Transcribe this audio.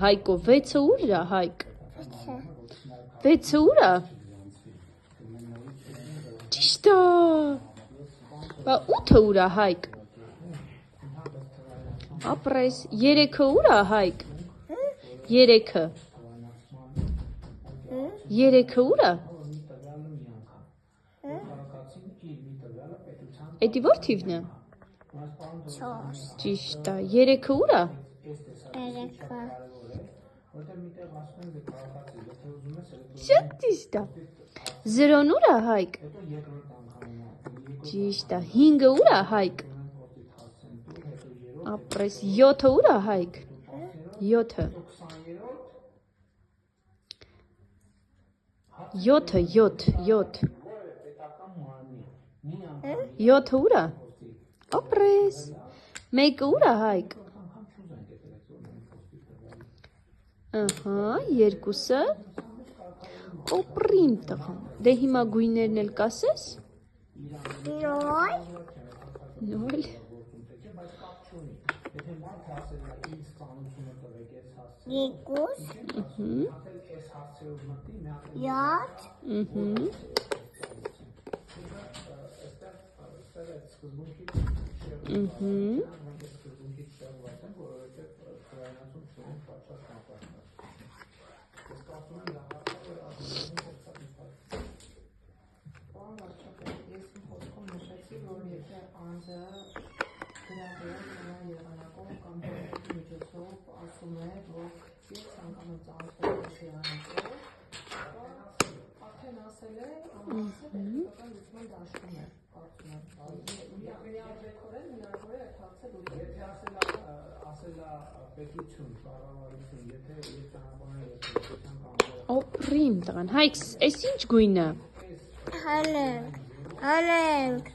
Հայկո 6-ը ուր է, Հայկ։ 6-ը ուր է։ Ճիշտ է։ Բա 8-ը ուր է, Հայկ։ Ապրես, 3-ը ուր է, Հայկ։ 3-ը։ 3-ը ուր է։ Էդի որ թիվն է։ 4 Ճիշտ է, 3-ը ուր է։ 3 Շատ ճիշտ է։ 0-ն ուր է, Հայկ։ Ճիշտ է, 5-ը ուր է, Հայկ։ Ապրես, 7-ը ուր է, Հայկ։ 7-ը։ 7-ը, 7 7-ը ուր է։ Ապրես, 1-ը ուր է, Հայկ։ Ահա, 2-ը։ Օպրիմ տղա։ Դե հիմա գույներն էլ կասես։ 0 Երկուս, 7 Օպրիմ տղան։ Հայք, այս ինչ գույն է։ Հալենք